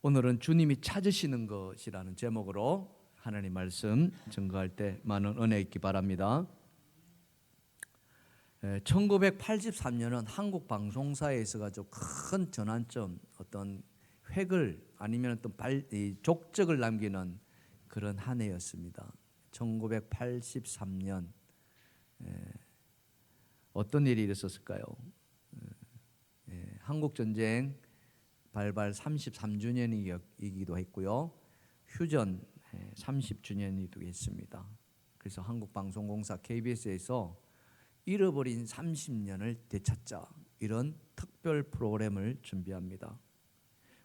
오늘은 주님이 찾으시는 것이라는 제목으로 하나님 말씀 증거할 때 많은 은혜 있기 바랍니다. 1983년은 한국 방송사에 있어가지고 큰 전환점, 어떤 획을 아니면 어떤 족적을 남기는 그런 한 해였습니다. 1983년 어떤 일이 있었을까요? 한국 전쟁 발발 33주년이기도 했고요. 휴전 30주년이기도 했습니다. 그래서 한국방송공사 KBS에서 잃어버린 30년을 되찾자 이런 특별 프로그램을 준비합니다.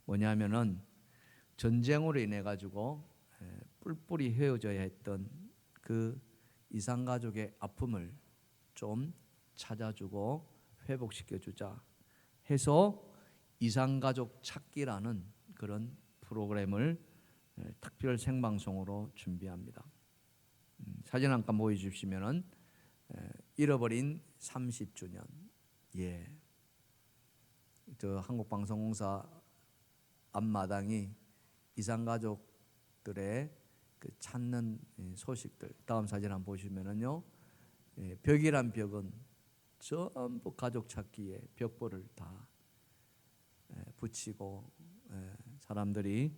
뭐냐면은 전쟁으로 인해 가지고 뿔뿔이 헤어져야 했던 그 이산가족의 아픔을 좀 찾아주고 회복시켜주자 해서 이산가족 찾기라는 그런 프로그램을 특별 생방송으로 준비합니다. 사진 잠깐 보여주시면은 잃어버린 30주년. 저 한국방송공사 앞마당이 이산가족들의 그 찾는 소식들. 다음 사진 한번 보시면은요, 벽이란 벽은 전부 가족 찾기에 벽보를 다 붙이고 사람들이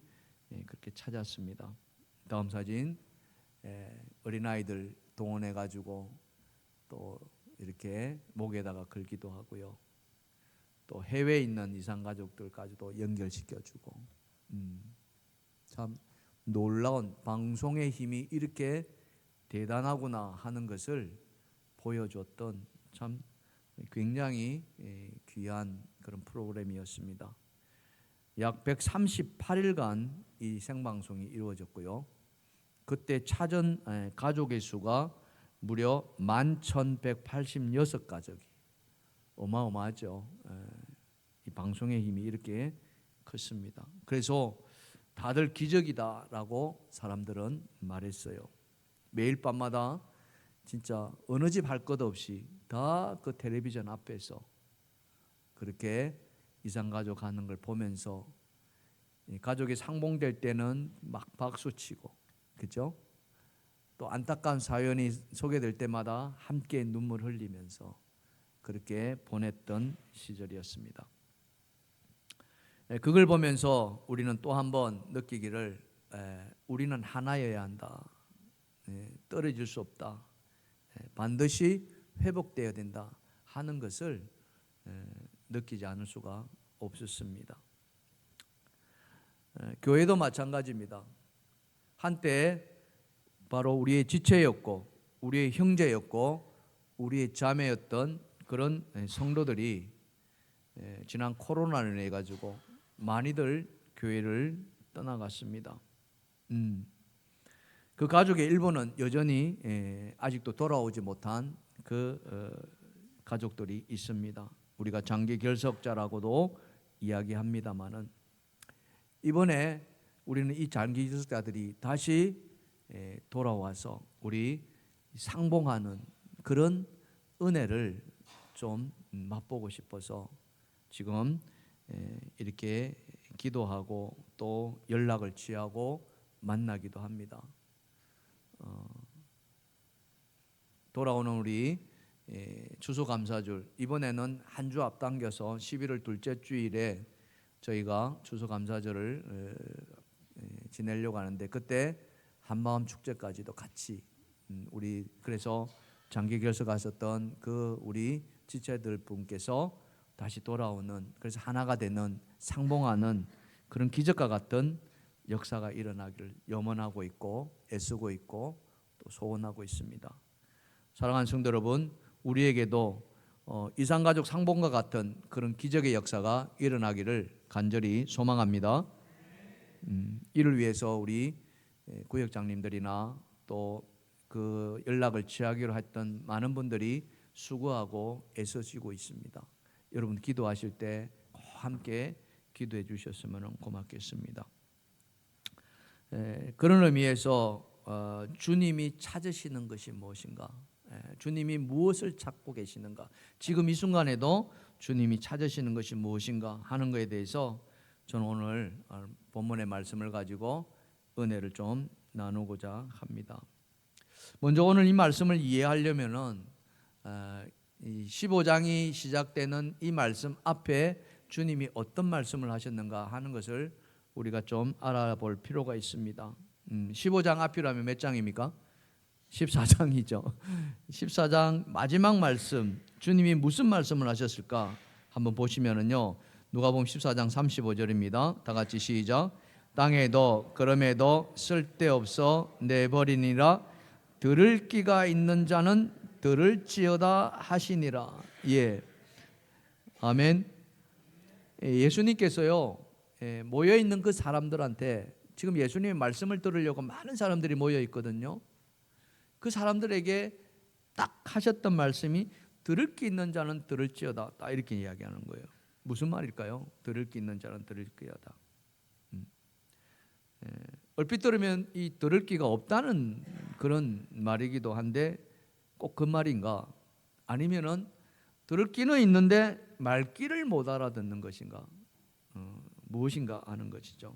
그렇게 찾았습니다. 다음 사진, 어린아이들 동원해 가지고 또 이렇게 목에다가 걸기도 하고요. 또 해외에 있는 이산가족들까지도 연결시켜주고, 참 놀라운 방송의 힘이 이렇게 대단하구나 하는 것을 보여줬던 참 굉장히 귀한 그런 프로그램이었습니다. 약 138일간 이 생방송이 이루어졌고요. 그때 찾은 가족의 수가 무려 11,186가족이, 어마어마하죠. 이 방송의 힘이 이렇게 컸습니다. 그래서 다들 기적이다라고 사람들은 말했어요. 매일 밤마다 진짜 어느 집 할 것 없이 다 그 텔레비전 앞에서 그렇게 이산가족 하는 걸 보면서 가족이 상봉될 때는 막 박수치고, 그죠? 또 안타까운 사연이 소개될 때마다 함께 눈물 흘리면서 그렇게 보냈던 시절이었습니다. 그걸 보면서 우리는 또 한 번 느끼기를, 우리는 하나여야 한다. 떨어질 수 없다. 반드시 회복되어야 된다 하는 것을 느끼지 않을 수가 없었습니다. 교회도 마찬가지입니다. 한때 바로 우리의 지체였고 우리의 형제였고 우리의 자매였던 그런 성도들이 지난 코로나로 인해 가지고 많이들 교회를 떠나갔습니다. 그 가족의 일부는 여전히 아직도 돌아오지 못한 그 가족들이 있습니다. 우리가 장기 결석자라고도 이야기합니다만은, 이번에 우리는 이 장기 결석자들이 다시 돌아와서 우리 상봉하는 그런 은혜를 좀 맛보고 싶어서 지금 이렇게 기도하고 또 연락을 취하고 만나기도 합니다. 돌아오는 우리 추수감사절, 이번에는 한 주 앞당겨서 11월 둘째 주일에 저희가 추수감사절을 지내려고 하는데, 그때 한마음 축제까지도 같이 우리 그래서 장기 결석하셨던 그 우리 지체들 분께서 다시 돌아오는, 그래서 하나가 되는 상봉하는 그런 기적과 같은 역사가 일어나기를 염원하고 있고 애쓰고 있고 또 소원하고 있습니다. 사랑하는 성도 여러분, 우리에게도 이산가족 상봉과 같은 그런 기적의 역사가 일어나기를 간절히 소망합니다. 이를 위해서 우리 구역장님들이나 또 그 연락을 취하기로 했던 많은 분들이 수고하고 애쓰시고 있습니다. 여러분 기도하실 때 함께 기도해 주셨으면 고맙겠습니다. 그런 의미에서 주님이 찾으시는 것이 무엇인가, 주님이 무엇을 찾고 계시는가, 지금 이 순간에도 주님이 찾으시는 것이 무엇인가 하는 것에 대해서 저는 오늘 본문의 말씀을 가지고 은혜를 좀 나누고자 합니다. 먼저 오늘 이 말씀을 이해하려면은 이 15장이 시작되는 이 말씀 앞에 주님이 어떤 말씀을 하셨는가 하는 것을 우리가 좀 알아볼 필요가 있습니다. 15장 앞이라면 몇 장입니까? 14장이죠. 14장 마지막 말씀, 주님이 무슨 말씀을 하셨을까? 한번 보시면은요. 누가복음 14장 35절입니다. 다 같이 시작. 땅에도 그럼에도 쓸데없어 내버리니라. 들을 귀가 있는 자는 들을지어다 하시니라. 예, 아멘. 예수님께서요 모여 있는 그 사람들한테 지금 예수님의 말씀을 들으려고 많은 사람들이 모여 있거든요. 그 사람들에게 딱 하셨던 말씀이 들을 귀 있는 자는 들을지어다. 딱 이렇게 이야기하는 거예요. 무슨 말일까요? 들을 귀 있는 자는 들을지어다. 얼핏 들으면 이 들을 귀가 없다는 그런 말이기도 한데 꼭 그 말인가? 아니면은 들을 귀는 있는데 말귀를 못 알아듣는 것인가? 무엇인가 하는 것이죠.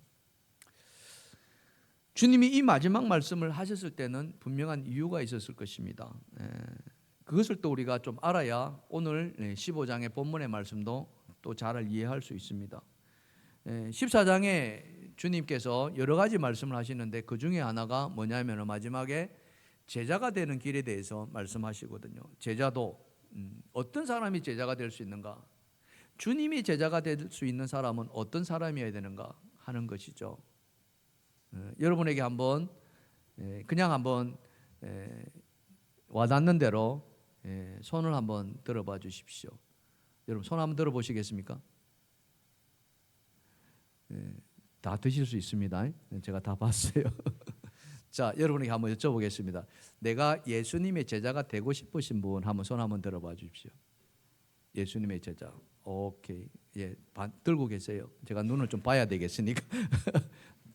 주님이 이 마지막 말씀을 하셨을 때는 분명한 이유가 있었을 것입니다. 그것을 또 우리가 좀 알아야 오늘 15장의 본문의 말씀도 또 잘 이해할 수 있습니다. 14장에 주님께서 여러 가지 말씀을 하시는데 그 중에 하나가 뭐냐면 마지막에 제자가 되는 길에 대해서 말씀하시거든요. 제자도 어떤 사람이 제자가 될 수 있는가? 주님이 제자가 될 수 있는 사람은 어떤 사람이어야 되는가 하는 것이죠. 여러분에게 한번 그냥 한번 와닿는 대로 손을 한번 들어봐 주십시오. 여러분 손 한번 들어보시겠습니까? 다 드실 수 있습니다. 제가 다 봤어요. 자, 여러분에게 한번 여쭤보겠습니다. 내가 예수님의 제자가 되고 싶으신 분 한번 손 한번 들어봐 주십시오. 예수님의 제자. 오케이. 예, 들고 계세요. 제가 눈을 좀 봐야 되겠으니까.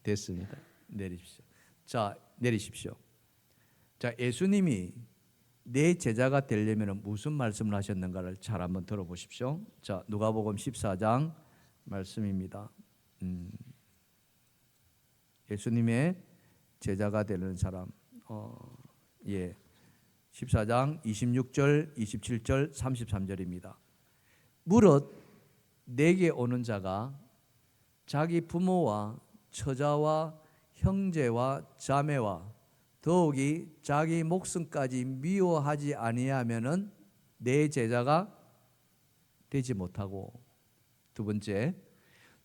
됐습니다. 내리십시오. 자, 내리십시오. 자, 예수님이 내 제자가 되려면 무슨 말씀을 하셨는가를 잘 한번 들어보십시오. 자, 누가복음 14장 말씀입니다. 예수님의 제자가 되는 사람. 14장 26절, 27절, 33절입니다. 무릇 내게 오는 자가 자기 부모와 처자와 형제와 자매와 더욱이 자기 목숨까지 미워하지 아니하면은 내 제자가 되지 못하고, 두 번째,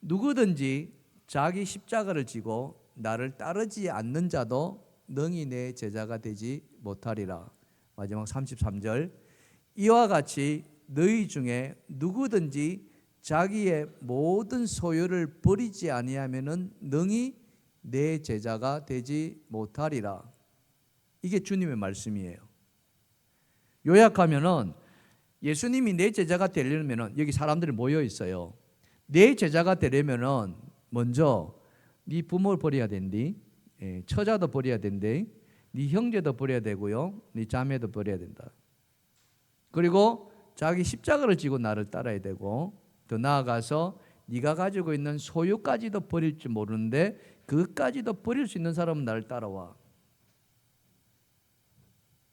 누구든지 자기 십자가를 지고 나를 따르지 않는 자도 능히 내 제자가 되지 못하리라. 마지막 33절, 이와 같이 너희 중에 누구든지 자기의 모든 소유를 버리지 아니하면은 능히 내 제자가 되지 못하리라. 이게 주님의 말씀이에요. 요약하면은 예수님이 내 제자가 되려면은 여기 사람들이 모여 있어요. 내 제자가 되려면은 먼저 네 부모를 버려야 된디, 처자도 버려야 된대, 네 형제도 버려야 되고요, 네 자매도 버려야 된다. 그리고 자기 십자가를 지고 나를 따라야 되고, 더 나아가서 네가 가지고 있는 소유까지도 버릴 줄 모르는데 그것까지도 버릴 수 있는 사람은 나를 따라와.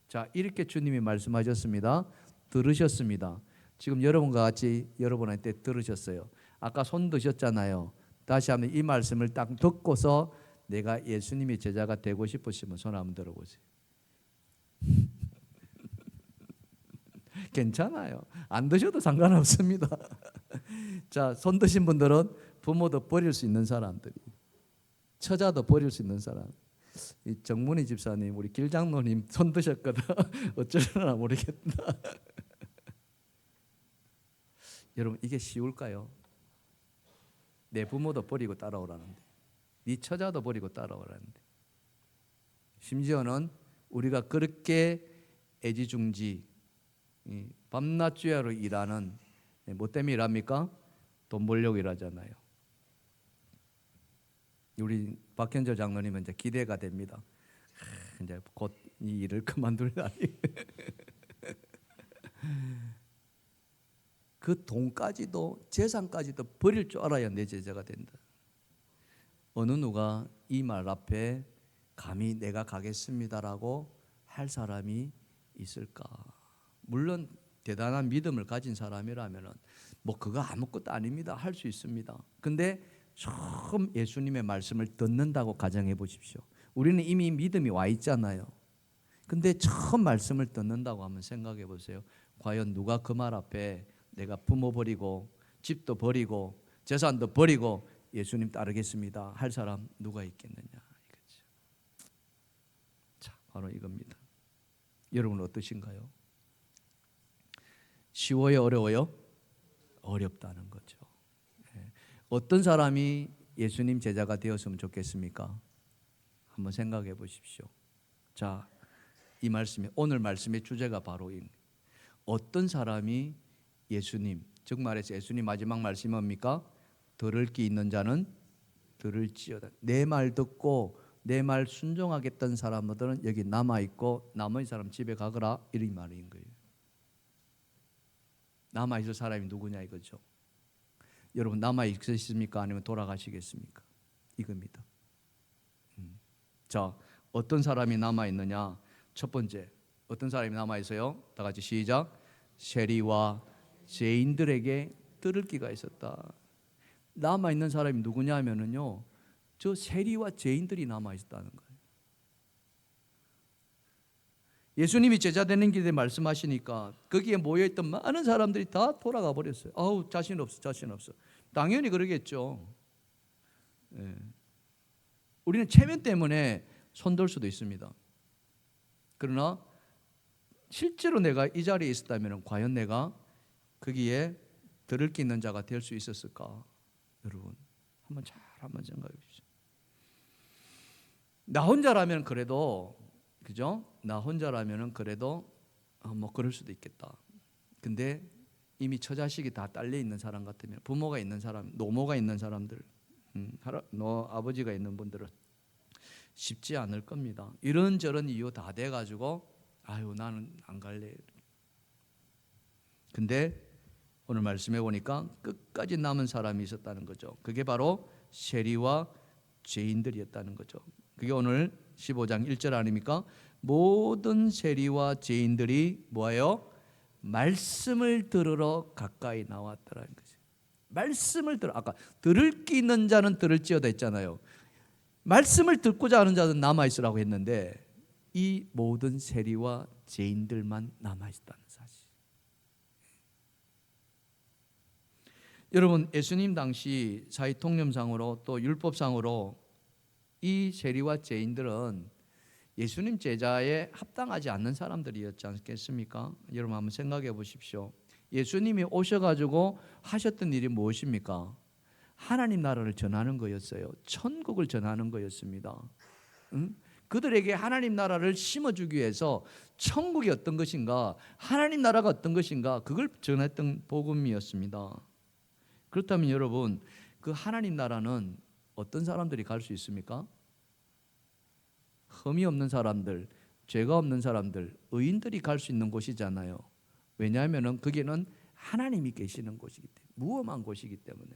자, 이렇게 주님이 말씀하셨습니다. 들으셨습니다. 지금 여러분과 같이 여러분한테 들으셨어요. 아까 손 드셨잖아요. 다시 한번 이 말씀을 딱 듣고서 내가 예수님의 제자가 되고 싶으시면 손 한번 들어보세요. 괜찮아요. 안 드셔도 상관없습니다. 자, 손 드신 분들은 부모도 버릴 수 있는 사람들이, 처자도 버릴 수 있는 사람. 이 정문희 집사님, 우리 길장로님 손 드셨거든. 어쩌려나 모르겠다. 여러분, 이게 쉬울까요? 내 부모도 버리고 따라오라는데, 네 처자도 버리고 따라오라는데, 심지어는 우리가 그렇게 애지중지 밤낮 주야로 일하는, 뭐 때문에 일합니까? 돈 벌려고 일하잖아요. 우리 박현철 장로님은 이제 기대가 됩니다. 이제 곧 이 일을 그만둘 날이. 그 돈까지도 재산까지도 버릴 줄 알아야 내 제자가 된다. 어느 누가 이 말 앞에 감히 내가 가겠습니다라고 할 사람이 있을까? 물론 대단한 믿음을 가진 사람이라면 뭐 그거 아무것도 아닙니다 할 수 있습니다. 근데 처음 예수님의 말씀을 듣는다고 가정해 보십시오. 우리는 이미 믿음이 와 있잖아요. 근데 처음 말씀을 듣는다고 한번 생각해 보세요. 과연 누가 그 말 앞에 내가 부모 버리고 집도 버리고 재산도 버리고 예수님 따르겠습니다 할 사람 누가 있겠느냐 이거죠. 자, 바로 이겁니다. 여러분 어떠신가요? 쉬워요, 어려워요? 어렵다는 거죠. 어떤 사람이 예수님 제자가 되었으면 좋겠습니까? 한번 생각해 보십시오. 자, 이 말씀이 오늘 말씀의 주제가 바로 어떤 사람이 예수님, 즉 말해서 예수님 마지막 말씀이 뭡니까? 들을 귀 있는 자는 들을지어다. 내 말 듣고 내 말 순종하겠다는 사람들은 여기 남아 있고 나머지 사람 집에 가거라 이런 말인 거예요. 남아 있을 사람이 누구냐 이거죠. 여러분 남아 있으십니까? 아니면 돌아가시겠습니까? 이겁니다. 자, 어떤 사람이 남아 있느냐? 첫 번째, 어떤 사람이 남아 있어요? 다 같이 시작. 세리와 죄인들에게 들을 귀가 있었다. 남아 있는 사람이 누구냐면은요, 저 세리와 죄인들이 남아 있었다는 거예요. 예수님이 제자 되는 길에 말씀하시니까 거기에 모여있던 많은 사람들이 다 돌아가 버렸어요. 아우 자신 없어, 자신 없어. 당연히 그러겠죠. 예. 우리는 체면 때문에 손들 수도 있습니다. 그러나 실제로 내가 이 자리에 있었다면 과연 내가 거기에 들을 게 있는 자가 될 수 있었을까? 여러분 한번 생각해 보십시오. 나 혼자라면 그래도 그죠? 나 혼자라면 그래도 뭐 그럴 수도 있겠다. 근데 이미 처자식이 다 딸려 있는 사람 같으면 부모가 있는 사람, 노모가 있는 사람들, 너 아버지가 있는 분들은 쉽지 않을 겁니다. 이런저런 이유 다 돼가지고 아유 나는 안 갈래. 근데 오늘 말씀해 보니까 끝까지 남은 사람이 있었다는 거죠. 그게 바로 세리와 죄인들이었다는 거죠. 그게 오늘 15장 1절 아닙니까? 모든 세리와 죄인들이 뭐예요? 말씀을 들으러 가까이 나왔더라는 거죠. 말씀을 들어 아까 들을 귀 있는 자는 들을지어다 했잖아요. 말씀을 듣고자 하는 자는 남아 있으라고 했는데 이 모든 세리와 죄인들만 남아 있다는 사실. 여러분 예수님 당시 사회 통념상으로 또 율법상으로 이 세리와 죄인들은 예수님 제자에 합당하지 않는 사람들이었지 않겠습니까? 여러분 한번 생각해 보십시오. 예수님이 오셔가지고 하셨던 일이 무엇입니까? 하나님 나라를 전하는 거였어요. 천국을 전하는 거였습니다. 그들에게 하나님 나라를 심어주기 위해서 천국이 어떤 것인가, 하나님 나라가 어떤 것인가 그걸 전했던 복음이었습니다. 그렇다면 여러분 그 하나님 나라는 어떤 사람들이 갈 수 있습니까? 흠이 없는 사람들, 죄가 없는 사람들, 의인들이 갈 수 있는 곳이잖아요. 왜냐하면 거기는 하나님이 계시는 곳이기 때문에, 무엄한 곳이기 때문에.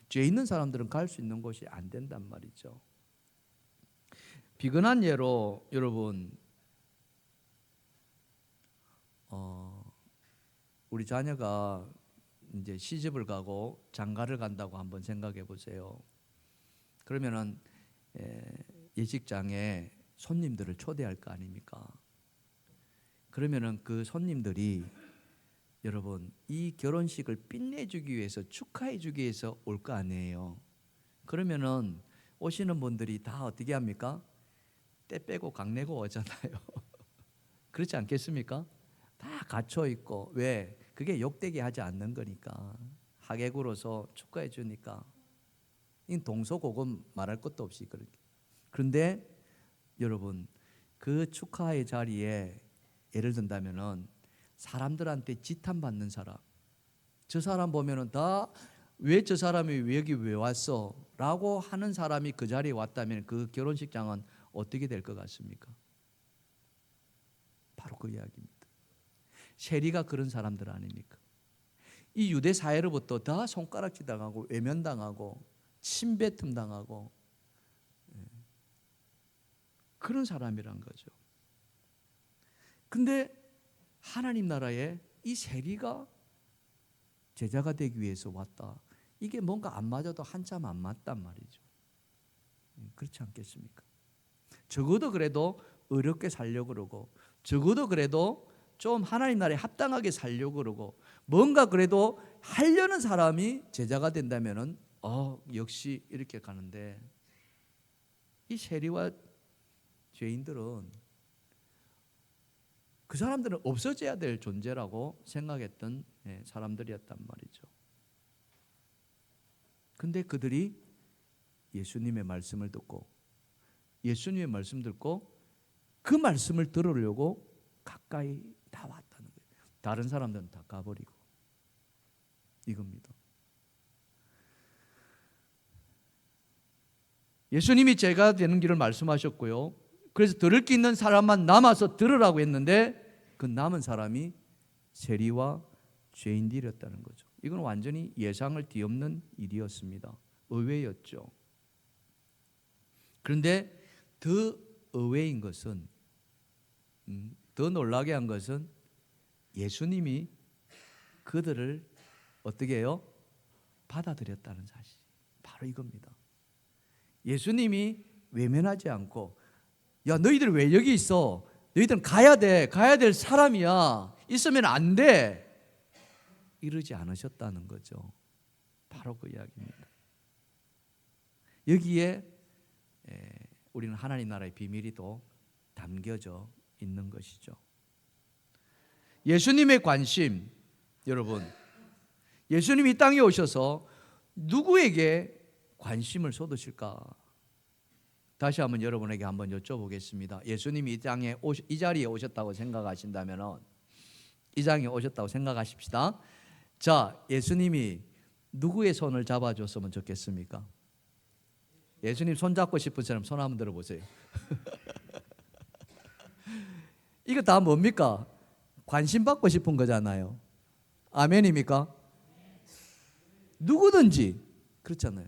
죄 있는 사람들은 갈 수 있는 곳이 안 된단 말이죠. 비근한 예로 여러분 우리 자녀가 이제 시집을 가고 장가를 간다고 한번 생각해 보세요. 그러면은 예식장에 손님들을 초대할 거 아닙니까? 그러면은 그 손님들이 여러분 이 결혼식을 빛내주기 위해서 축하해주기 위해서 올 거 아니에요. 그러면은 오시는 분들이 다 어떻게 합니까? 때 빼고 각 내고 오잖아요. 그렇지 않겠습니까? 다 갖춰 있고 왜? 그게 욕되게 하지 않는 거니까 하객으로서 축하해 주니까 이 동서고금 말할 것도 없이 그렇게. 그런데 여러분 그 축하의 자리에 예를 든다면은 사람들한테 지탄받는 사람, 저 사람 보면은 다 왜 저 사람이 여기 왜 왔어? 라고 하는 사람이 그 자리에 왔다면 그 결혼식장은 어떻게 될 것 같습니까? 바로 그 이야기입니다. 세리가 그런 사람들 아닙니까? 이 유대 사회로부터 다 손가락질 당하고 외면당하고 침뱉음 당하고 그런 사람이란 거죠. 근데 하나님 나라에 이 세리가 제자가 되기 위해서 왔다. 이게 뭔가 안 맞아도 한참 안 맞단 말이죠. 그렇지 않겠습니까? 적어도 그래도 어렵게 살려고 그러고, 적어도 그래도 좀 하나님 나라에 합당하게 살려고 그러고, 뭔가 그래도 하려는 사람이 제자가 된다면은 역시 이렇게 가는데, 이 세리와 죄인들은 그 사람들은 없어져야 될 존재라고 생각했던 사람들이었단 말이죠. 근데 그들이 예수님의 말씀을 듣고, 예수님의 말씀 듣고 그 말씀을 들으려고 가까이 다 왔다는 거예요. 다른 사람들은 다 가버리고. 이겁니다. 예수님이 제가 되는 길을 말씀하셨고요. 그래서 들을 게 있는 사람만 남아서 들으라고 했는데 그 남은 사람이 세리와 죄인들이었다는 거죠. 이건 완전히 예상을 뒤엎는 일이었습니다. 의외였죠. 그런데 더 의외인 것은, 더 놀라게 한 것은 예수님이 그들을 어떻게 해요? 받아들였다는 사실. 바로 이겁니다. 예수님이 외면하지 않고, 야, 너희들 왜 여기 있어? 너희들은 가야 돼. 가야 될 사람이야. 있으면 안 돼. 이러지 않으셨다는 거죠. 바로 그 이야기입니다. 여기에 우리는 하나님 나라의 비밀이 또 담겨져 있는 것이죠. 예수님의 관심, 여러분, 예수님이 이 땅에 오셔서 누구에게 관심을 쏟으실까? 다시 한번 여러분에게 한번 여쭤보겠습니다. 예수님이 이 자리에 오셨다고 생각하신다면, 이 자리에 오셨다고 생각하십시다. 자, 예수님이 누구의 손을 잡아줬으면 좋겠습니까? 예수님 손 잡고 싶은 사람 손 한번 들어보세요. 이거 다 뭡니까? 관심 받고 싶은 거잖아요. 아멘입니까? 누구든지 그렇잖아요.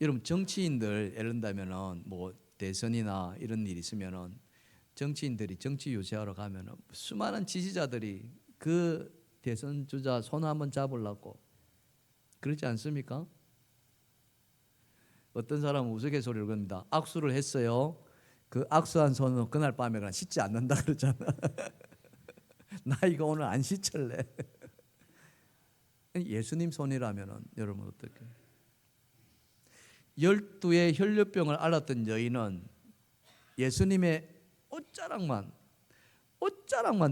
여러분, 정치인들 예를 들면은 뭐 대선이나 이런 일이 있으면은 정치인들이 정치 유세하러 가면은 수많은 지지자들이 그 대선 주자 손 한번 잡으려고 그렇지 않습니까? 어떤 사람은 우스갯소리를 겁니다. 악수를 했어요. 그 악수한 손은 그날 밤에 그냥 씻지 않는다 그러잖아. 나 이거 오늘 안 씻을래. 예수님 손이라면은 여러분 어떻게? 12의 혈류병을 앓았던 여인은 예수님의 옷자락만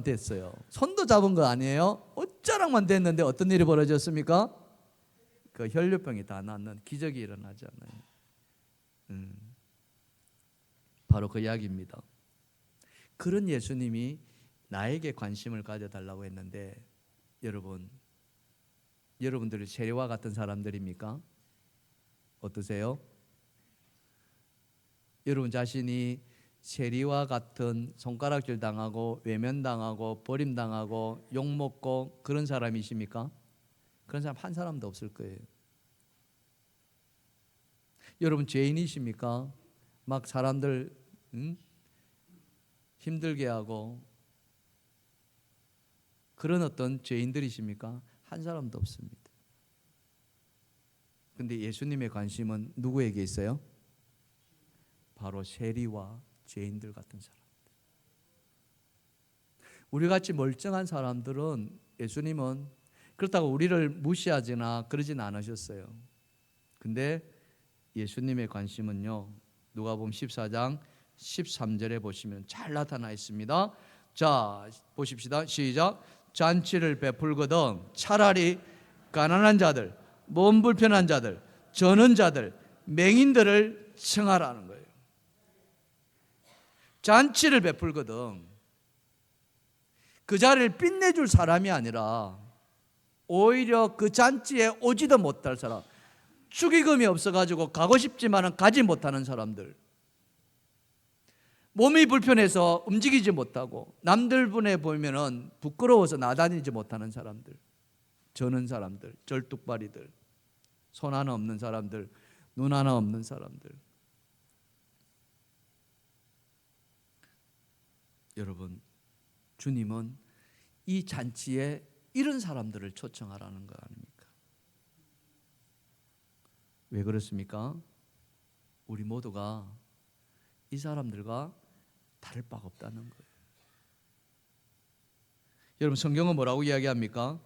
됐어요. 손도 잡은 거 아니에요? 옷자락만 됐는데 어떤 일이 벌어졌습니까? 그 혈류병이 다 낫는 기적이 일어나잖아요. 바로 그 이야기입니다. 그런 예수님이 나에게 관심을 가져달라고 했는데, 여러분들이 세리와 같은 사람들입니까? 어떠세요? 여러분 자신이 세리와 같은 손가락질 당하고 외면당하고 버림당하고 욕먹고 그런 사람이십니까? 그런 사람 한 사람도 없을 거예요. 여러분 죄인이십니까? 막 사람들 힘들게 하고 그런 어떤 죄인들이십니까? 한 사람도 없습니다. 근데 예수님의 관심은 누구에게 있어요? 바로 세리와 죄인들 같은 사람들. 우리같이 멀쩡한 사람들은 예수님은 그렇다고 우리를 무시하거나 그러진 않으셨어요. 근데 예수님의 관심은요, 누가복음 14장 13절에 보시면 잘 나타나 있습니다. 자, 보십시다. 시작. 잔치를 베풀거든 차라리 가난한 자들, 몸 불편한 자들, 저는 자들, 맹인들을 청하라는 거예요. 잔치를 베풀거든 그 자리를 빛내줄 사람이 아니라 오히려 그 잔치에 오지도 못할 사람, 축의금이 없어가지고 가고 싶지만은 가지 못하는 사람들, 몸이 불편해서 움직이지 못하고 남들 분에 보면은 부끄러워서 나다니지 못하는 사람들, 저는 사람들, 절뚝발이들, 손 하나 없는 사람들, 눈 하나 없는 사람들. 여러분, 주님은 이 잔치에 이런 사람들을 초청하라는 거 아닙니까? 왜 그렇습니까? 우리 모두가 이 사람들과 다를 바가 없다는 거예요. 여러분, 성경은 뭐라고 이야기합니까?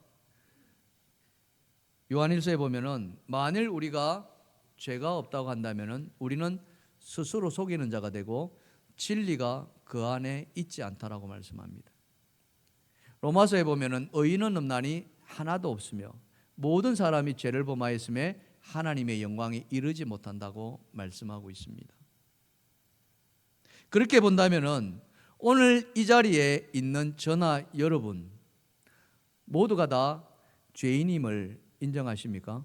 요한일서에 보면은 만일 우리가 죄가 없다고 한다면은 우리는 스스로 속이는 자가 되고 진리가 그 안에 있지 않다라고 말씀합니다. 로마서에 보면은 의인은 없나니 하나도 없으며 모든 사람이 죄를 범하였음에 하나님의 영광이 이르지 못한다고 말씀하고 있습니다. 그렇게 본다면은 오늘 이 자리에 있는 저나 여러분 모두가 다 죄인임을 인정하십니까?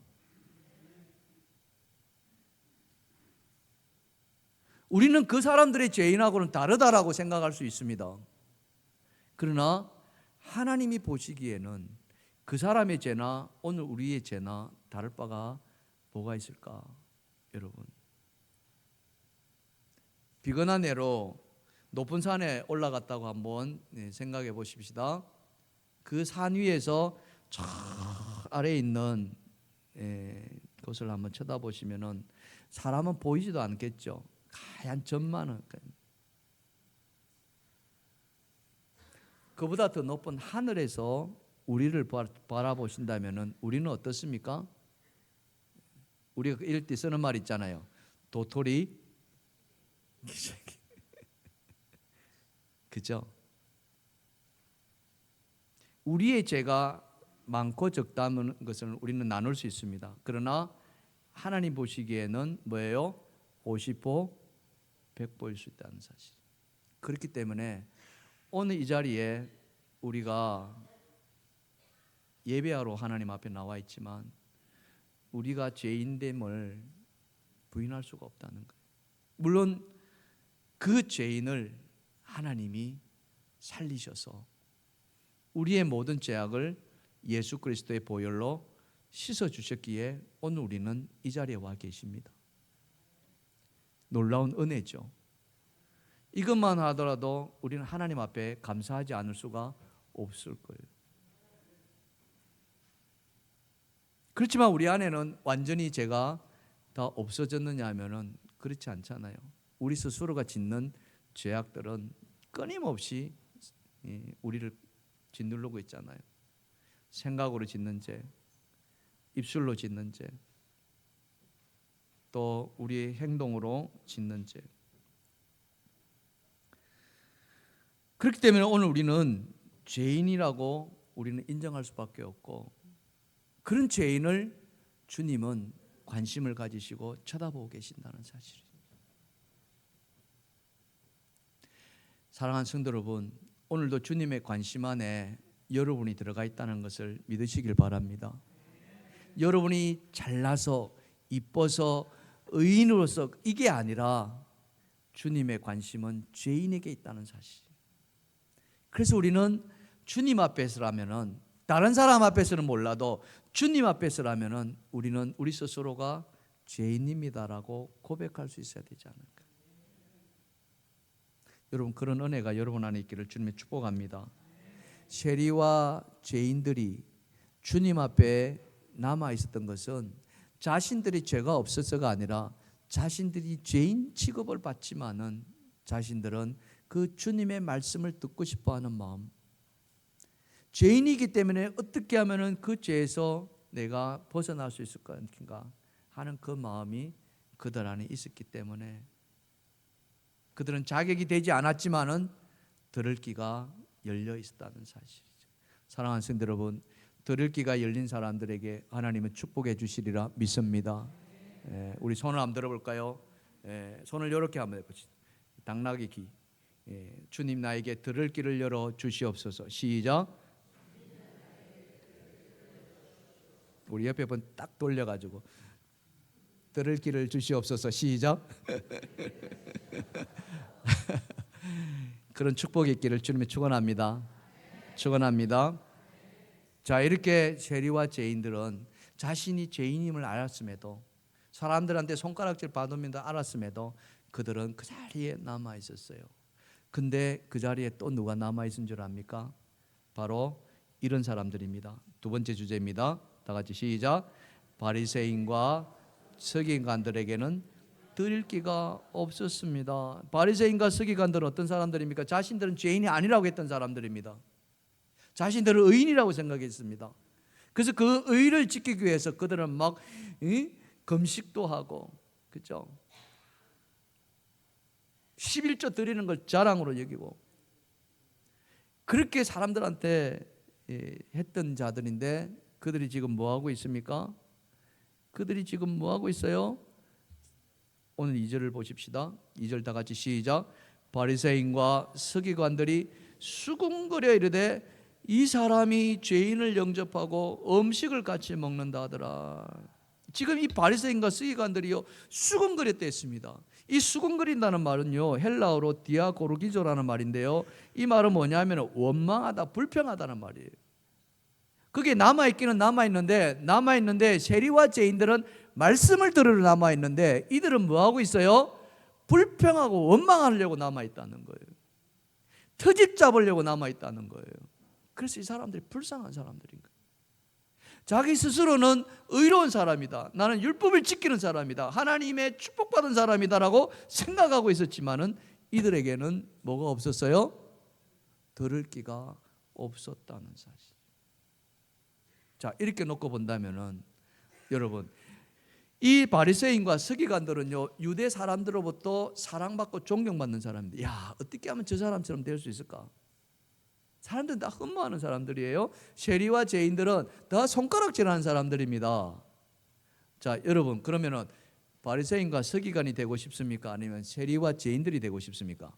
우리는 그 사람들의 죄인하고는 다르다라고 생각할 수 있습니다. 그러나 하나님이 보시기에는 그 사람의 죄나 오늘 우리의 죄나 다를 바가 뭐가 있을까? 여러분, 비건한 해로 높은 산에 올라갔다고 한번 생각해 보십시다. 그 산 위에서 저 아래에 있는 곳을 한번 쳐다보시면은 사람은 보이지도 않겠죠. 하얀 점만은. 그보다 더 높은 하늘에서 우리를 바라보신다면은 우리는 어떻습니까? 우리가 이럴 때 쓰는 말 있잖아요. 도토리 기저귀. 그죠? 우리의 죄가 많고 적다는 것을 우리는 나눌 수 있습니다. 그러나 하나님 보시기에는 뭐예요? 50보 100보일 수 있다는 사실. 그렇기 때문에 오늘 이 자리에 우리가 예배하러 하나님 앞에 나와 있지만 우리가 죄인됨을 부인할 수가 없다는 거예요. 물론 그 죄인을 하나님이 살리셔서 우리의 모든 죄악을 예수 그리스도의 보혈로 씻어 주셨기에 오늘 우리는 이 자리에 와 계십니다. 놀라운 은혜죠. 이것만 하더라도 우리는 하나님 앞에 감사하지 않을 수가 없을 거예요. 그렇지만 우리 안에는 완전히 죄가 다 없어졌느냐 하면은 그렇지 않잖아요. 우리 스스로가 짓는 죄악들은 끊임없이 우리를 짓누르고 있잖아요. 생각으로 짓는 죄, 입술로 짓는 죄, 또 우리의 행동으로 짓는 죄. 그렇기 때문에 오늘 우리는 죄인이라고 우리는 인정할 수밖에 없고, 그런 죄인을 주님은 관심을 가지시고 쳐다보고 계신다는 사실입니다. 사랑하는 성도 여러분, 오늘도 주님의 관심 안에 여러분이 들어가 있다는 것을 믿으시길 바랍니다. 여러분이 잘나서 이뻐서 의인으로서 이게 아니라 주님의 관심은 죄인에게 있다는 사실. 그래서 우리는 주님 앞에서라면은, 다른 사람 앞에서는 몰라도 주님 앞에서라면은 우리는 우리 스스로가 죄인입니다라고 고백할 수 있어야 되지 않을까. 여러분, 그런 은혜가 여러분 안에 있기를 주님의 축복합니다. 세리와 죄인들이 주님 앞에 남아 있었던 것은 자신들이 죄가 없어서가 아니라 자신들이 죄인 취급을 받지만은 자신들은 그 주님의 말씀을 듣고 싶어하는 마음, 죄인이기 때문에 어떻게 하면은 그 죄에서 내가 벗어날 수 있을 것인가 하는 그 마음이 그들 안에 있었기 때문에 그들은 자격이 되지 않았지만은 들을 귀가 열려 있었다는 사실이죠. 사랑하는 성도 여러분, 들을 귀가 열린 사람들에게 하나님은 축복해 주시리라 믿습니다. 우리 손을 한번 들어볼까요? 손을 이렇게 한번 해보시죠. 당나귀 귀. 주님 나에게 들을 귀를 열어 주시옵소서. 시작. 우리 옆에 분 딱 돌려가지고 들을 귀를 주시옵소서. 시작. 그런 축복이 있기를 주님이 축원합니다. 축원합니다. 자, 이렇게 세리와 죄인들은 자신이 죄인임을 알았음에도 사람들한테 손가락질 받으면서 알았음에도 그들은 그 자리에 남아 있었어요. 근데 그 자리에 또 누가 남아 있은 줄 압니까? 바로 이런 사람들입니다. 두 번째 주제입니다. 다 같이 시작. 바리새인과 서기관들에게는 드릴 기가 없었습니다. 바리새인과 서기관들은 어떤 사람들입니까? 자신들은 죄인이 아니라고 했던 사람들입니다. 자신들은 의인이라고 생각했습니다. 그래서 그 의를 지키기 위해서 그들은 막 금식도 하고, 그렇죠? 11조 드리는 걸 자랑으로 여기고, 그렇게 사람들한테 했던 자들인데 그들이 지금 뭐 하고 있습니까? 그들이 지금 뭐 하고 있어요? 오늘 2절을 보십시다. 2절 다 같이 시작. 바리새인과 서기관들이 수군거려 이르되 이 사람이 죄인을 영접하고 음식을 같이 먹는다 하더라. 지금 이 바리새인과 서기관들이요 수군거렸다 했습니다. 이 수군거린다는 말은요 헬라어로 디아고르기조라는 말인데요, 이 말은 뭐냐면 원망하다, 불평하다는 말이에요. 그게 남아있기는 남아있는데 세리와 죄인들은 말씀을 들으러 남아있는데 이들은 뭐하고 있어요? 불평하고 원망하려고 남아있다는 거예요. 트집 잡으려고 남아있다는 거예요. 그래서 이 사람들이 불쌍한 사람들인 거예요. 자기 스스로는 의로운 사람이다, 나는 율법을 지키는 사람이다, 하나님의 축복받은 사람이다라고 생각하고 있었지만은 이들에게는 뭐가 없었어요? 들을 기가 없었다는 사실. 자, 이렇게 놓고 본다면은 여러분, 이 바리새인과 서기관들은요 유대 사람들로부터 사랑받고 존경받는 사람들. 야, 어떻게 하면 저 사람처럼 될 수 있을까? 사람들은 다 흠모하는 사람들이에요. 세리와 죄인들은 다 손가락질하는 사람들입니다. 자, 여러분, 그러면은 바리새인과 서기관이 되고 싶습니까? 아니면 세리와 죄인들이 되고 싶습니까?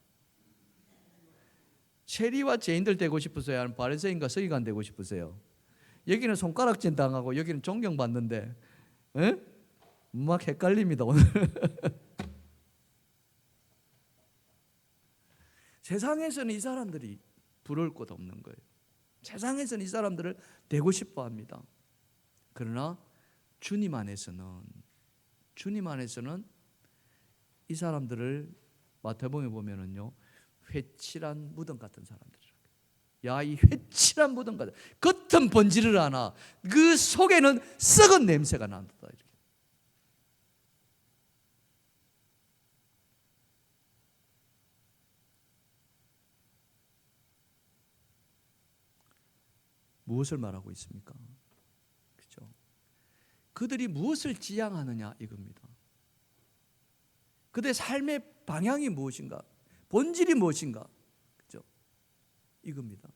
세리와 죄인들 되고 싶으세요? 아니면 바리새인과 서기관 되고 싶으세요? 여기는 손가락질 당하고 여기는 존경받는데, 에? 막 헷갈립니다 오늘. 세상에서는 이 사람들이 부러울 것 없는 거예요. 세상에서는 이 사람들을 되고 싶어 합니다. 그러나 주님 안에서는 이 사람들을 마태복음에 보면은요 회칠한 무덤 같은 사람들이라고. 야, 이 회칠한 무덤 같은, 겉은 번지를 않아 그 속에는 썩은 냄새가 난다. 이렇게. 무엇을 말하고 있습니까? 그렇죠? 그들이 무엇을 지향하느냐 이겁니다. 그들의 삶의 방향이 무엇인가? 본질이 무엇인가? 그렇죠? 이겁니다.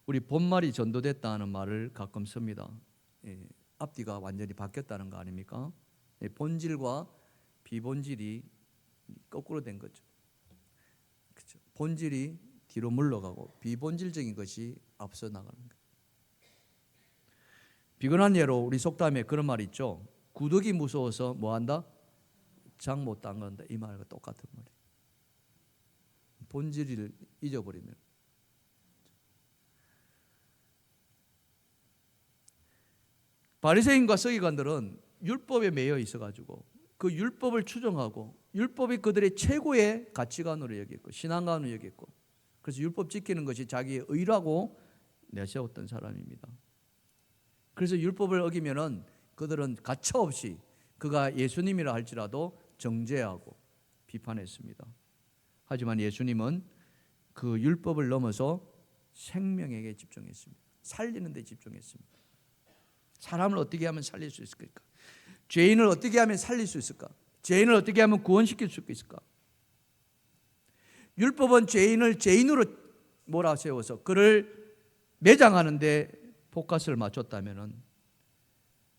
우리 본말이 전도됐다 하는 말을 가끔 씁니다. 앞뒤가 완전히 바뀌었다는 거 아닙니까? 본질과 비본질이 거꾸로 된 거죠. 그렇죠? 본질이 뒤로 물러가고 비본질적인 것이 앞서 나가는 거예요. 비근한 예로 우리 속담에 그런 말이 있죠. 구더기 무서워서 뭐한다? 장 못 담근다. 이 말과 똑같은 말이에요. 본질을 잊어버리면. 바리새인과 서기관들은 율법에 매여 있어가지고 그 율법을 추종하고 율법이 그들의 최고의 가치관으로 여겼고 신앙관으로 여겼고, 그래서 율법 지키는 것이 자기의 의라고 내세웠던 사람입니다. 그래서 율법을 어기면은 그들은 가차없이 그가 예수님이라 할지라도 정죄하고 비판했습니다. 하지만 예수님은 그 율법을 넘어서 생명에게 집중했습니다. 살리는 데 집중했습니다. 사람을 어떻게 하면 살릴 수 있을까? 죄인을 어떻게 하면 살릴 수 있을까? 죄인을 어떻게 하면 구원시킬 수 있을까? 율법은 죄인을 죄인으로 몰아세워서 그를 매장하는데 포커스를 맞췄다면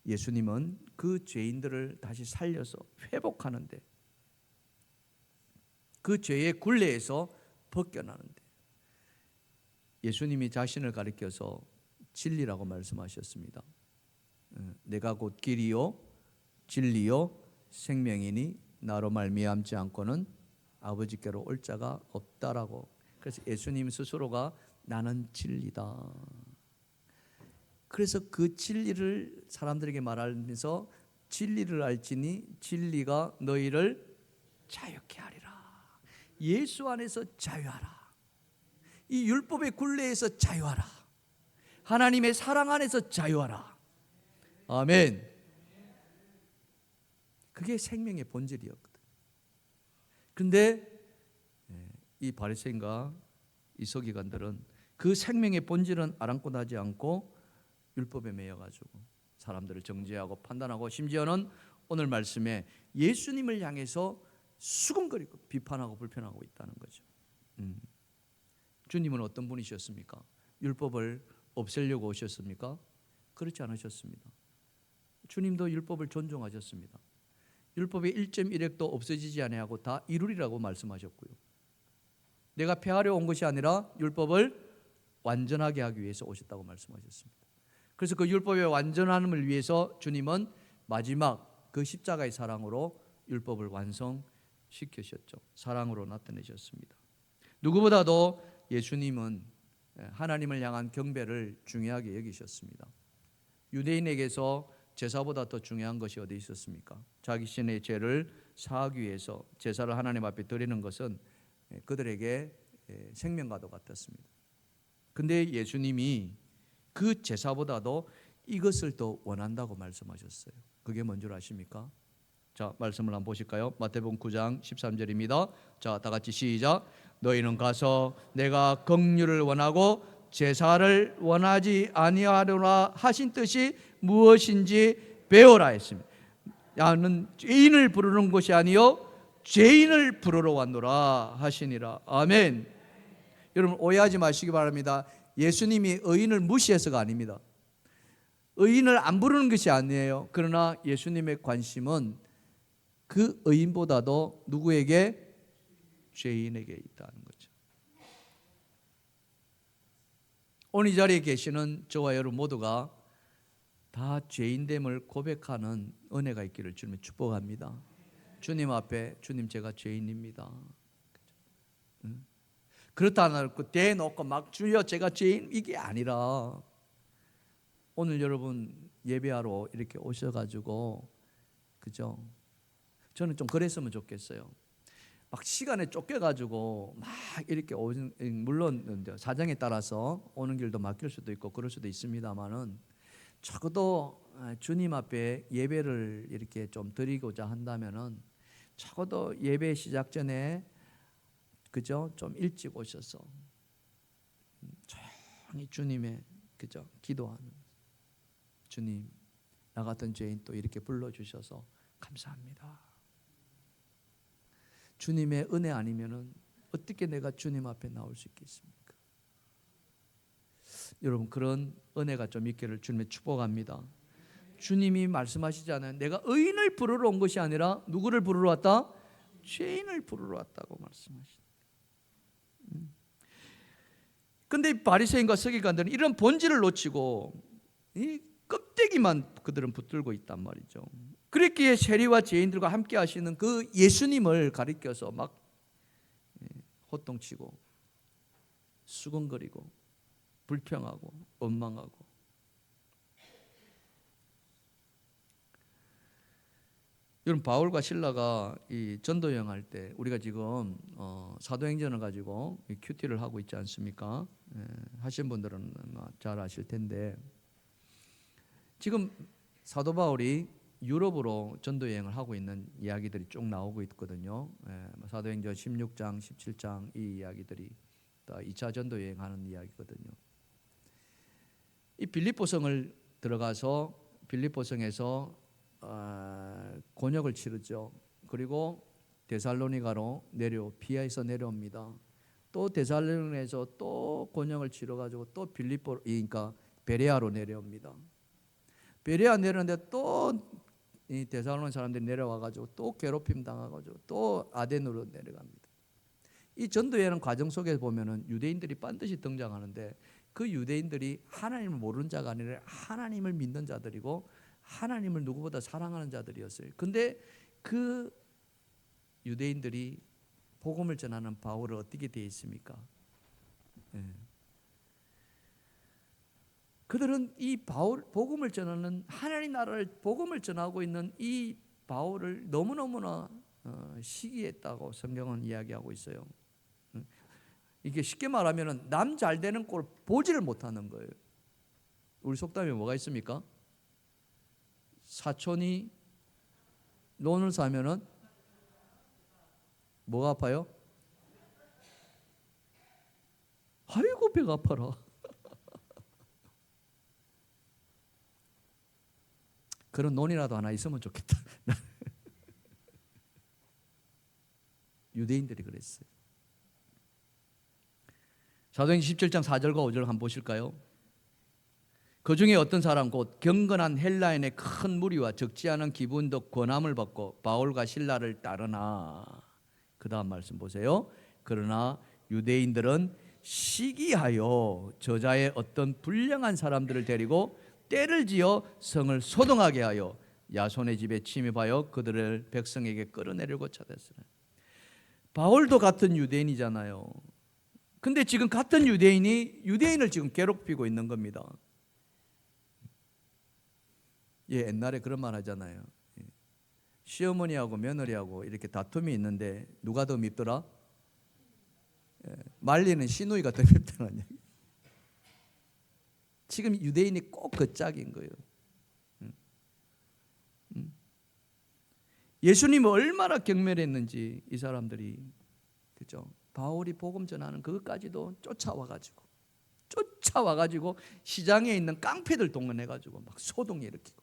예수님은 그 죄인들을 다시 살려서 회복하는데, 그 죄의 굴레에서 벗겨나는데 예수님이 자신을 가리켜서 진리라고 말씀하셨습니다. 내가 곧 길이요 진리요 생명이니 나로 말미암지 않고는 아버지께로 올 자가 없다라고. 그래서 예수님 스스로가 나는 진리다. 그래서 그 진리를 사람들에게 말하면서 진리를 알지니 진리가 너희를 자유케 하리라. 예수 안에서 자유하라. 이 율법의 굴레에서 자유하라. 하나님의 사랑 안에서 자유하라. 아멘. 그게 생명의 본질이었거든. 그런데 이 바리새인과 이 서기관들은 그 생명의 본질은 아랑곳하지 않고 율법에 매여가지고 사람들을 정죄하고 판단하고 심지어는 오늘 말씀에 예수님을 향해서 수군거리고 비판하고 불편하고 있다는 거죠. 주님은 어떤 분이셨습니까? 율법을 없애려고 오셨습니까? 그렇지 않으셨습니다. 주님도 율법을 존중하셨습니다. 율법의 1.1획도 없어지지 아니하고 다 이루리라고 말씀하셨고요. 내가 폐하려 온 것이 아니라 율법을 완전하게 하기 위해서 오셨다고 말씀하셨습니다. 그래서 그 율법의 완전함을 위해서 주님은 마지막 그 십자가의 사랑으로 율법을 완성시키셨죠. 사랑으로 나타내셨습니다. 누구보다도 예수님은 하나님을 향한 경배를 중요하게 여기셨습니다. 유대인에게서 제사보다 더 중요한 것이 어디 있었습니까? 자기 신의 죄를 사하기 위해서 제사를 하나님 앞에 드리는 것은 그들에게 생명과도 같았습니다. 근데 예수님이 그 제사보다도 이것을 더 원한다고 말씀하셨어요. 그게 뭔 줄 아십니까? 자, 말씀을 한번 보실까요? 마태복음 9장 13절입니다. 자, 다 같이 시작. 너희는 가서 내가 긍휼을 원하고 제사를 원하지 아니하노라 하신 뜻이 무엇인지 배우라 했습니다. 나는 죄인을 부르는 것이 아니요 죄인을 부르러 왔노라 하시니라. 아멘. 여러분 오해하지 마시기 바랍니다. 예수님이 의인을 무시해서가 아닙니다. 의인을 안 부르는 것이 아니에요. 그러나 예수님의 관심은 그 의인보다도 누구에게? 죄인에게 있다는 거죠. 오늘 이 자리에 계시는 저와 여러분 모두가 다 죄인됨을 고백하는 은혜가 있기를 주님의 축복합니다. 주님 앞에 주님 제가 죄인입니다. 그렇다 않고 대놓고 막 주여 제가 죄인 이게 아니라 오늘 여러분 예배하러 이렇게 오셔가지고 그죠? 저는 좀 그랬으면 좋겠어요. 막 시간에 쫓겨가지고 막 이렇게 오는, 물론 사정에 따라서 오는 길도 막힐 수도 있고 그럴 수도 있습니다만은 적어도 주님 앞에 예배를 이렇게 좀 드리고자 한다면은 적어도 예배 시작 전에 그죠? 좀 일찍 오셔서 조용히 주님의 그죠? 기도하는 주님 나 같은 죄인 또 이렇게 불러주셔서 감사합니다. 주님의 은혜 아니면은 어떻게 내가 주님 앞에 나올 수 있겠습니까? 여러분 그런 은혜가 좀 있기를 주님의 축복합니다. 주님이 말씀하시잖아요. 내가 의인을 부르러 온 것이 아니라 누구를 부르러 왔다? 죄인을 부르러 왔다고 말씀하시다. 근데 바리새인과 서기관들은 이런 본질을 놓치고 이 껍데기만 그들은 붙들고 있단 말이죠. 그랬기에 세리와 죄인들과 함께 하시는 그 예수님을 가리켜서 막 호통치고 수근거리고 불평하고 원망하고 여러분 바울과 실라가 이 전도 여행할 때 우리가 지금 사도행전을 가지고 큐티를 하고 있지 않습니까? 하신 분들은 잘 아실 텐데 지금 사도 바울이 유럽으로 전도 여행을 하고 있는 이야기들이 쭉 나오고 있거든요. 사도행전 16장, 17장 이 이야기들이 2차 전도 여행하는 이야기거든요. 이 빌립보성을 들어가서 빌립보성에서 곤역을 치르죠. 그리고 데살로니가로 비아에서 내려옵니다. 또 데살로니가에서 또 곤역을 치러가지고 또 그러니까 베레아로 내려옵니다. 베레아 내려오는데 또 이 데살로니 사람들이 내려와가지고 또 괴롭힘 당하가지고 또 아덴으로 내려갑니다. 이 전도여행 과정 속에 보면은 유대인들이 반드시 등장하는데 그 유대인들이 하나님을 모르는 자가 아니라 하나님을 믿는 자들이고 하나님을 누구보다 사랑하는 자들이었어요. 근데 그 유대인들이 복음을 전하는 바울을 어떻게 되어 있습니까? 그들은 이 바울 복음을 전하는 하나님 나라를 복음을 전하고 있는 이 바울을 너무너무나 시기했다고 성경은 이야기하고 있어요. 이게 쉽게 말하면 남 잘 되는 꼴 보지를 못하는 거예요. 우리 속담에 뭐가 있습니까? 사촌이 논을 사면은 뭐가 아파요? 아이고 배가 아파라. 그런 논이라도 하나 있으면 좋겠다. 유대인들이 그랬어요. 사도행전 17장 4절과 5절 한번 보실까요? 그 중에 어떤 사람 곧 경건한 헬라인의 큰 무리와 적지 않은 기분도 권함을 받고 바울과 실라를 따르나. 그 다음 말씀 보세요. 그러나 유대인들은 시기하여 저자의 어떤 불량한 사람들을 데리고 떼를 지어 성을 소동하게 하여 야손의 집에 침입하여 그들을 백성에게 끌어내려고 찾았으나. 바울도 같은 유대인이잖아요. 근데 지금 같은 유대인이 유대인을 지금 괴롭히고 있는 겁니다. 예, 옛날에 그런 말 하잖아요. 시어머니하고 며느리하고 이렇게 다툼이 있는데 누가 더 밉더라? 말리는 시누이가 더 밉다는 얘기. 지금 유대인이 꼭 그 짝인 거예요. 예수님은 얼마나 경멸했는지 이 사람들이, 그죠? 바울이 복음 전하는 그것까지도 쫓아와가지고 시장에 있는 깡패들 동원해가지고 막 소동 일으키고.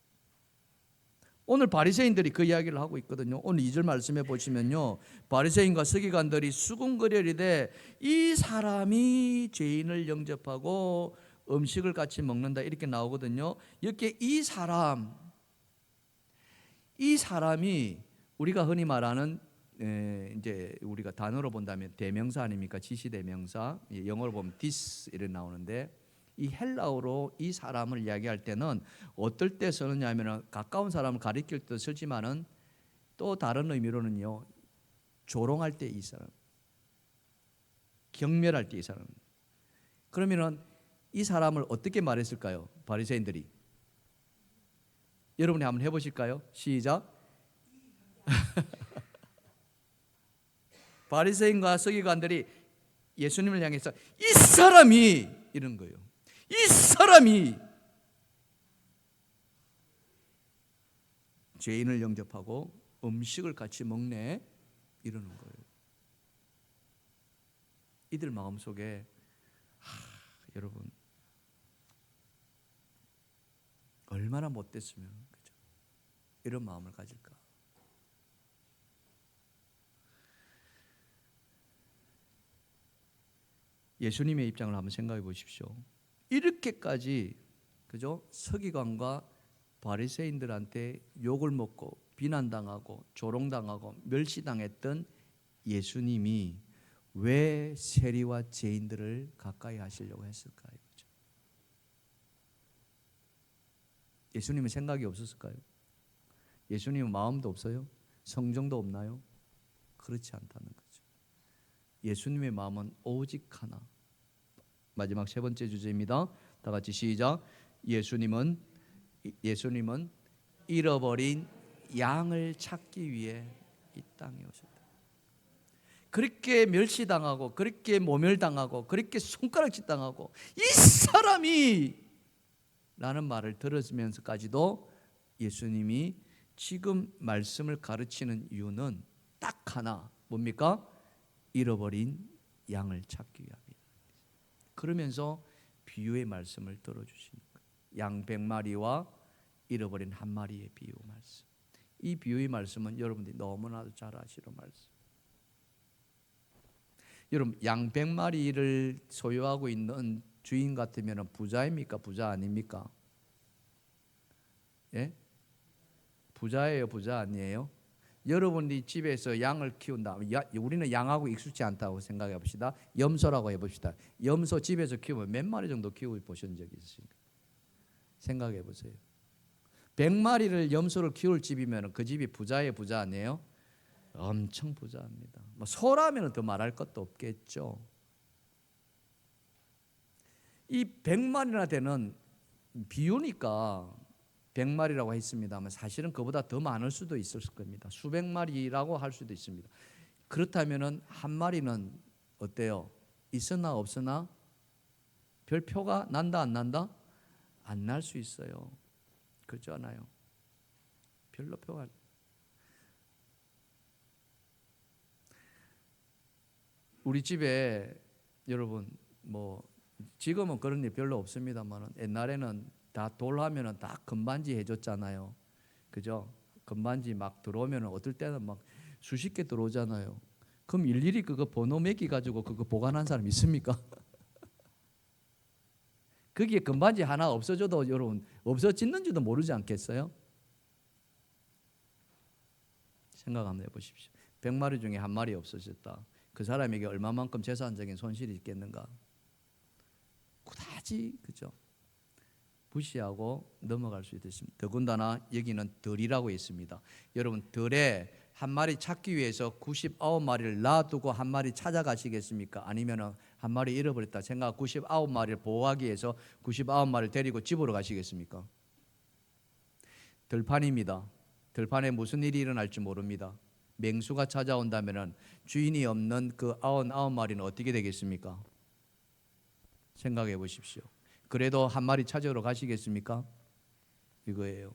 오늘 바리새인들이 그 이야기를 하고 있거든요. 오늘 2절 말씀해 보시면요, 바리새인과 서기관들이 수군거려리되 이 사람이 죄인을 영접하고 음식을 같이 먹는다 이렇게 나오거든요. 이렇게 이 사람이 우리가 흔히 말하는 이제 우리가 단어로 본다면 대명사 아닙니까? 지시대명사. 영어로 보면 this 이렇게 나오는데, 이 헬라어로 이 사람을 이야기할 때는 어떨 때 쓰느냐 하면 가까운 사람을 가리킬 때 쓰지만은 또 다른 의미로는요, 조롱할 때 이 사람, 경멸할 때 이 사람. 그러면은 이 사람을 어떻게 말했을까요? 바리새인들이. 여러분이 한번 해보실까요? 시작. 바리새인과 서기관들이 예수님을 향해서 이 사람이 이런 거예요. 이 사람이 죄인을 영접하고 음식을 같이 먹네 이러는 거예요. 이들 마음속에 여러분 얼마나 못됐으면, 그죠? 이런 마음을 가질까? 예수님의 입장을 한번 생각해 보십시오. 이렇게까지, 그죠? 서기관과 바리새인들한테 욕을 먹고 비난당하고 조롱당하고 멸시당했던 예수님이 왜 세리와 죄인들을 가까이 하시려고 했을까요? 그죠? 예수님은 생각이 없었을까요? 예수님은 마음도 없어요? 성정도 없나요? 그렇지 않다는 거죠. 예수님의 마음은 오직 하나. 마지막 세 번째 주제입니다. 다 같이 시작. 예수님은 잃어버린 양을 찾기 위해 이 땅에 오셨다. 그렇게 멸시당하고 그렇게 모멸당하고 그렇게 손가락질 당하고 이 사람이 라는 말을 들으면서까지도 예수님이 지금 말씀을 가르치는 이유는 딱 하나, 뭡니까? 잃어버린 양을 찾기 위함이다. 그러면서 비유의 말씀을 들어주시는 거예요. 양 100마리와 잃어버린 한 마리의 비유 말씀. 이 비유의 말씀은 여러분들이 너무나도 잘 아시는 말씀. 여러분, 양 100마리를 소유하고 있는 주인 같으면 부자입니까? 부자 아닙니까? 예? 부자예요, 부자 아니에요? 여러분이 집에서 양을 키운다. 우리는 양하고 익숙치 않다고 생각해 봅시다. 염소라고 해봅시다. 염소 집에서 키우면 몇 마리 정도 키우고 보신 적이 있으십니까? 생각해 보세요. 100마리를 염소를 키울 집이면 그 집이 부자의 부자 아니에요? 엄청 부자입니다. 뭐 소라면 더 말할 것도 없겠죠. 이 100마리나 되는 비유니까 100마리라고 했습니다만 사실은 그보다 더 많을 수도 있을 겁니다. 수백 마리라고 할 수도 있습니다. 그렇다면은 한 마리는 어때요? 있으나 없으나 별 표가 난다 안 난다? 안 날 수 있어요. 그렇지 않아요? 별로 표가. 우리 집에 여러분 뭐 지금은 그런 일 별로 없습니다만 옛날에는 다 돌하면은 다 금반지 해줬잖아요. 그죠? 금반지 막 들어오면은 어떨 때는 막 수십 개 들어오잖아요. 그럼 일일이 그거 번호 매기 가지고 그거 보관한 사람 있습니까? 거기에 금반지 하나 없어져도 여러분 없어지는지도 모르지 않겠어요? 생각 한번 해보십시오. 100마리 중에 한 마리 없어졌다. 그 사람에게 얼마만큼 재산적인 손실이 있겠는가? 그다지 그죠? 무시하고 넘어갈 수 있습니다. 더군다나 여기는 덜이라고 있습니다. 여러분 덜에 한 마리 찾기 위해서 99마리를 놔두고 한 마리 찾아가시겠습니까? 아니면 한 마리 잃어버렸다 생각 99마리를 보호하기 위해서 99마리를 데리고 집으로 가시겠습니까? 들판입니다. 들판에 무슨 일이 일어날지 모릅니다. 맹수가 찾아온다면 주인이 없는 그 99마리는 어떻게 되겠습니까? 생각해 보십시오. 그래도 한 마리 찾으러 가시겠습니까? 이거예요.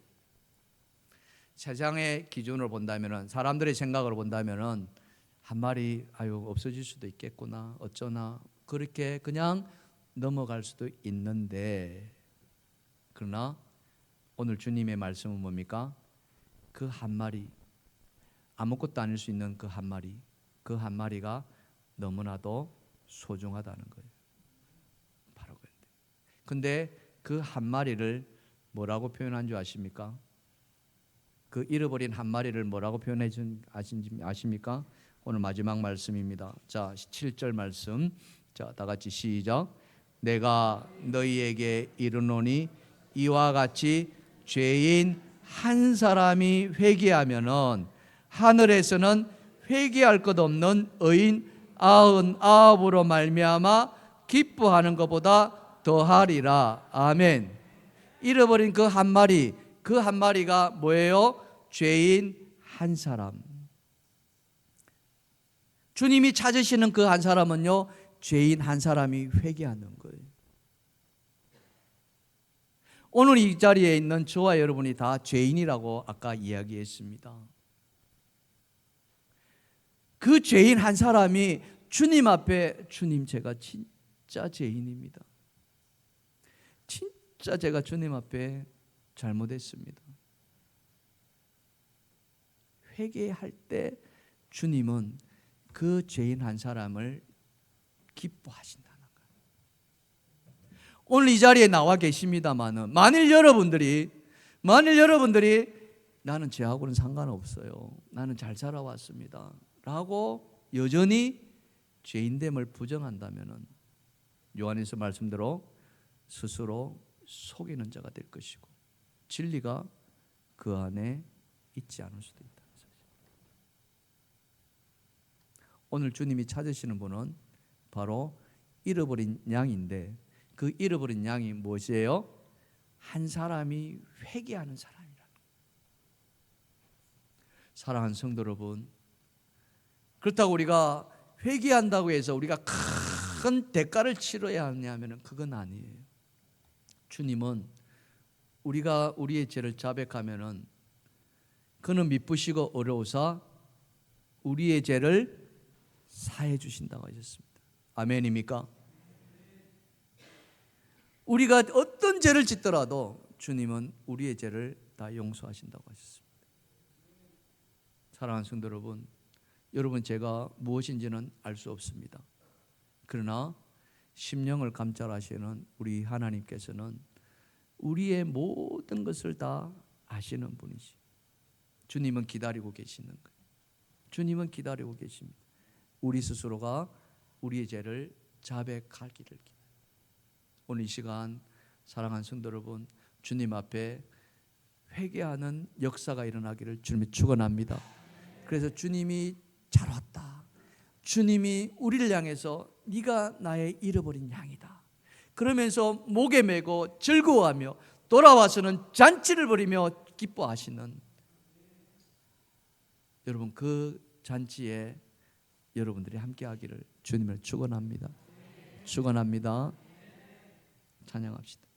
세상의 기준으로 본다면 사람들의 생각으로 본다면 한 마리 없어질 수도 있겠구나 어쩌나 그렇게 그냥 넘어갈 수도 있는데 그러나 오늘 주님의 말씀은 뭡니까? 그 한 마리 아무것도 아닐 수 있는 그 한 마리가 너무나도 소중하다는 거예요. 바로 그런데. 근데 그 한 마리를 뭐라고 표현한 줄 아십니까? 그 잃어버린 한 마리를 뭐라고 표현해 준 아십니까? 오늘 마지막 말씀입니다. 자, 7절 말씀. 자, 다 같이 시작. 내가 너희에게 이르노니 이와 같이 죄인 한 사람이 회개하면은 하늘에서는 회개할 것 없는 의인 99으로 말미암아 기뻐하는 것보다 더하리라. 아멘. 잃어버린 그 한 마리가 뭐예요? 죄인 한 사람. 주님이 찾으시는 그 한 사람은요, 죄인 한 사람이 회개하는 거예요. 오늘 이 자리에 있는 저와 여러분이 다 죄인이라고 아까 이야기했습니다. 그 죄인 한 사람이 주님 앞에 주님 제가 진짜 죄인입니다. 진짜 제가 주님 앞에 잘못했습니다. 회개할 때 주님은 그 죄인 한 사람을 기뻐하신다는 거예요. 오늘 이 자리에 나와 계십니다만은 만일 여러분들이 나는 죄하고는 상관없어요. 나는 잘 살아왔습니다. 라고 여전히 죄인됨을 부정한다면은 요한에서 말씀대로 스스로 속이는 자가 될 것이고 진리가 그 안에 있지 않을 수도 있다. 오늘 주님이 찾으시는 분은 바로 잃어버린 양인데 그 잃어버린 양이 무엇이에요? 한 사람이 회개하는 사람이라는 거예요. 사랑하는 성도 여러분, 그렇다고 우리가 회개한다고 해서 우리가 큰 대가를 치러야 하냐면 그건 아니에요. 주님은 우리가 우리의 죄를 자백하면은 그는 미쁘시고 어려우사 우리의 죄를 사해 주신다고 하셨습니다. 아멘입니까? 우리가 어떤 죄를 짓더라도 주님은 우리의 죄를 다 용서하신다고 하셨습니다. 사랑하는 성도 여러분 제가 무엇인지는 알 수 없습니다. 그러나 심령을 감찰하시는 우리 하나님께서는 우리의 모든 것을 다 아시는 분이시. 주님은 기다리고 계시는 거예요. 주님은 기다리고 계십니다. 우리 스스로가 우리의 죄를 자백하기를 기다려요. 오늘 이 시간 사랑하는 성도 여러분, 주님 앞에 회개하는 역사가 일어나기를 주님이 축원합니다. 그래서 주님이 잘 왔다. 주님이 우리를 향해서 네가 나의 잃어버린 양이다. 그러면서 목에 메고 즐거워하며 돌아와서는 잔치를 벌이며 기뻐하시는 여러분, 그 잔치에 여러분들이 함께하기를 주님을 축원합니다. 축원합니다. 찬양합시다.